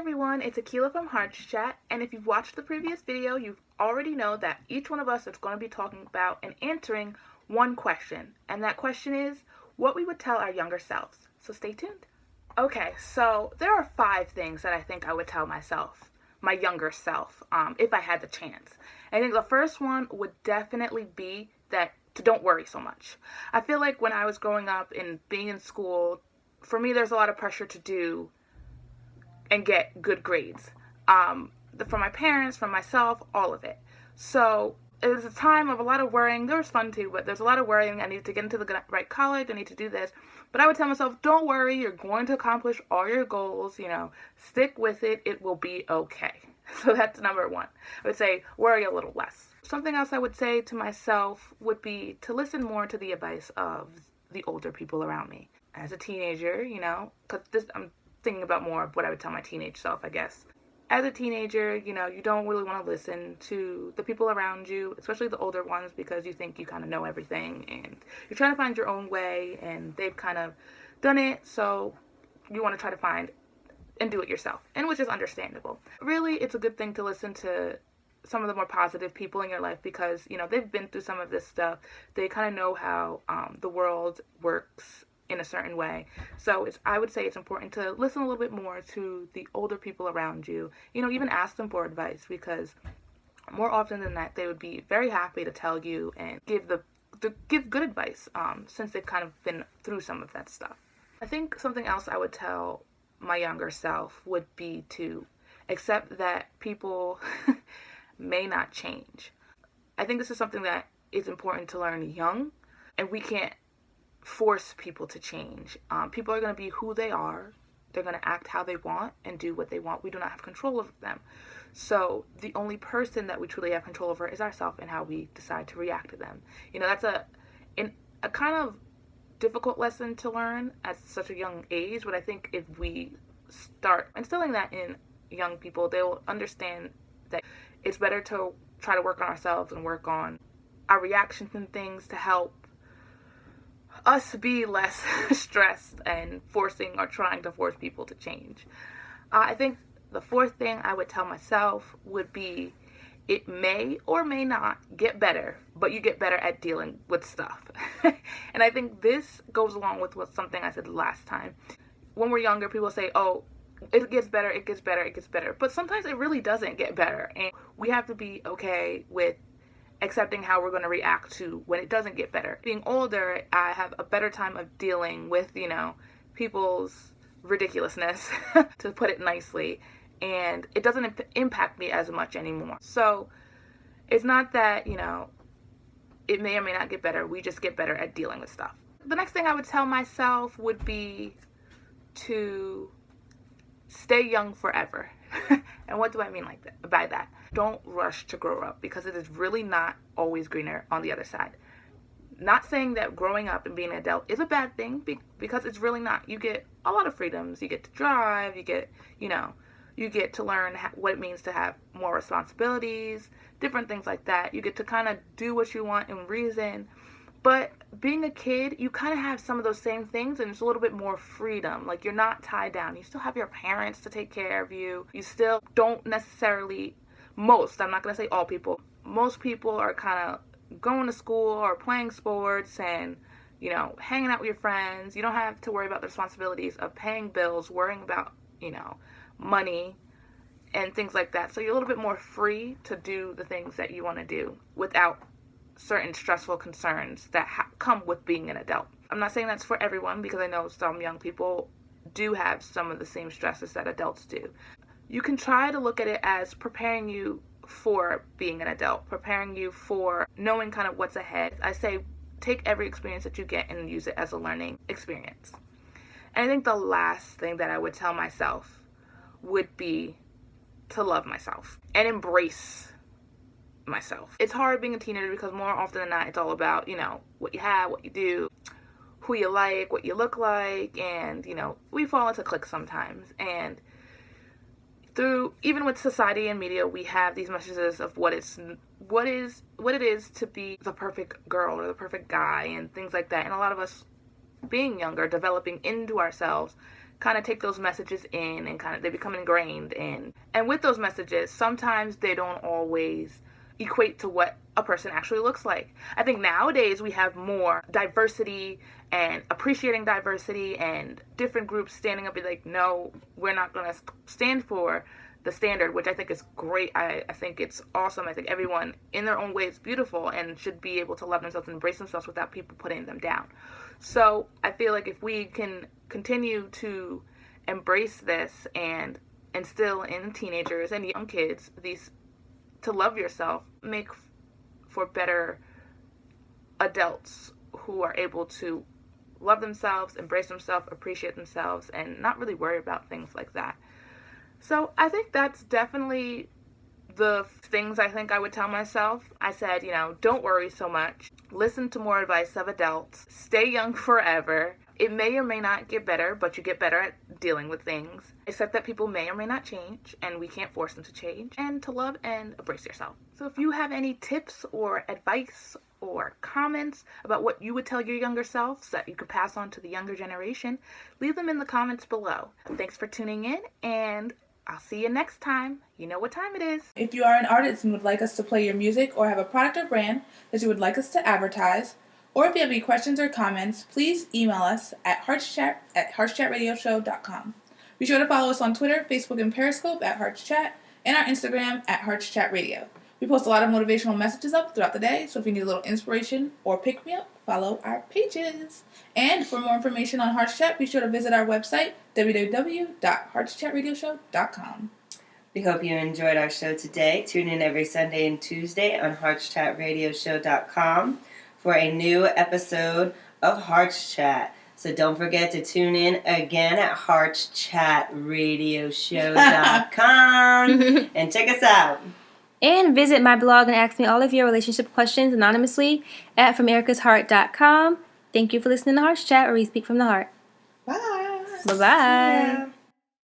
everyone, it's Akilah from HeartsChat, and if you've watched the previous video, you already know that each one of us is going to be talking about and answering one question, and that question is what we would tell our younger selves. So stay tuned. Okay, so there are 5 things that I think I would tell myself, my younger self, if I had the chance. I think the first one would definitely be that to don't worry so much. I feel like when I was growing up and being in school, for me there's a lot of pressure to do and get good grades. From my parents, from myself, all of it. So it was a time of a lot of worrying. There was fun too, but there's a lot of worrying. I needed to get into the right college. I need to do this. But I would tell myself, don't worry. You're going to accomplish all your goals. Stick with it. It will be okay. So that's number 1. I would say worry a little less. Something else I would say to myself would be to listen more to the advice of the older people around me. As a teenager, because I'm thinking about more of what I would tell my teenage self, I guess. As a teenager, you don't really want to listen to the people around you, especially the older ones, because you think you kind of know everything and you're trying to find your own way and they've kind of done it, so you want to try to find and do it yourself, and which is understandable. Really, it's a good thing to listen to some of the more positive people in your life because, they've been through some of this stuff. They kind of know how the world works in a certain way. So I would say it's important to listen a little bit more to the older people around you. Even ask them for advice, because more often than not, they would be very happy to tell you and give good advice, since they've kind of been through some of that stuff. I think something else I would tell my younger self would be to accept that people may not change. I think this is something that is important to learn young, and we can't force people to change. People are going to be who they are. They're going to act how they want and do what they want. We do not have control over them. So the only person that we truly have control over is ourselves and how we decide to react to them. That's a kind of difficult lesson to learn at such a young age, but I think if we start instilling that in young people, they'll understand that it's better to try to work on ourselves and work on our reactions and things to help us be less stressed and forcing or trying to force people to change. I think the 4th thing I would tell myself would be it may or may not get better, but you get better at dealing with stuff. And I think this goes along with something I said last time. When we're younger, people say, oh, it gets better, it gets better, it gets better. But sometimes it really doesn't get better. And we have to be okay with accepting how we're going to react to when it doesn't get better. Being older, I have a better time of dealing with, people's ridiculousness, to put it nicely, and it doesn't impact me as much anymore. So it's not that, it may or may not get better. We just get better at dealing with stuff. The next thing I would tell myself would be to stay young forever. And what do I mean by that? Don't rush to grow up, because it is really not always greener on the other side. Not saying that growing up and being an adult is a bad thing, because it's really not. You get a lot of freedoms. You get to drive. You get, you get to learn what it means to have more responsibilities, different things like that. You get to kind of do what you want in reason. But being a kid, you kind of have some of those same things, and it's a little bit more freedom. Like, you're not tied down. You still have your parents to take care of you. You still don't necessarily, I'm not going to say all people, most people are kind of going to school or playing sports and, hanging out with your friends. You don't have to worry about the responsibilities of paying bills, worrying about, money and things like that. So you're a little bit more free to do the things that you want to do without certain stressful concerns that come with being an adult. I'm not saying that's for everyone, because I know some young people do have some of the same stresses that adults do. You can try to look at it as preparing you for being an adult, preparing you for knowing kind of what's ahead. I say take every experience that you get and use it as a learning experience. And I think the last thing that I would tell myself would be to love myself and embrace myself. It's hard being a teenager because more often than not, it's all about, what you have, what you do, who you like, what you look like, and, we fall into cliques sometimes. And even with society and media, we have these messages of what it is to be the perfect girl or the perfect guy and things like that. And a lot of us, being younger, developing into ourselves, kind of take those messages in and they become ingrained in. And with those messages, sometimes they don't always equate to what a person actually looks like. I think nowadays we have more diversity and appreciating diversity and different groups standing up and like, no, we're not going to stand for the standard, which I think is great. I think it's awesome. I think everyone in their own way is beautiful and should be able to love themselves and embrace themselves without people putting them down. So I feel like if we can continue to embrace this and instill in teenagers and young kids these to love yourself, make for better adults who are able to love themselves, embrace themselves, appreciate themselves, and not really worry about things like that. So I think that's definitely the things I think I would tell myself. I said, don't worry so much. Listen to more advice of adults. Stay young forever. It may or may not get better, but you get better at dealing with things. Except that people may or may not change, and we can't force them to change. And to love and embrace yourself. So if you have any tips or advice or comments about what you would tell your younger self so that you could pass on to the younger generation, leave them in the comments below. Thanks for tuning in, and I'll see you next time. You know what time it is. If you are an artist and would like us to play your music or have a product or brand that you would like us to advertise, or if you have any questions or comments, please email us at HeartsChat@HeartsChatRadioshow.com. Be sure to follow us on Twitter, Facebook, and Periscope at HeartsChat, and our Instagram at HeartsChatRadio. We post a lot of motivational messages up throughout the day, so if you need a little inspiration or pick-me-up, follow our pages. And for more information on HeartsChat, be sure to visit our website, www.HeartsChatRadioshow.com. We hope you enjoyed our show today. Tune in every Sunday and Tuesday on HeartsChatRadioshow.com for a new episode of HeartsChat. So don't forget to tune in again at HeartsChatRadioshow.com and check us out. And visit my blog and ask me all of your relationship questions anonymously at FromEricasHeart.com. Thank you for listening to HeartsChat, where we speak from the heart. Bye. Bye-bye. Yeah.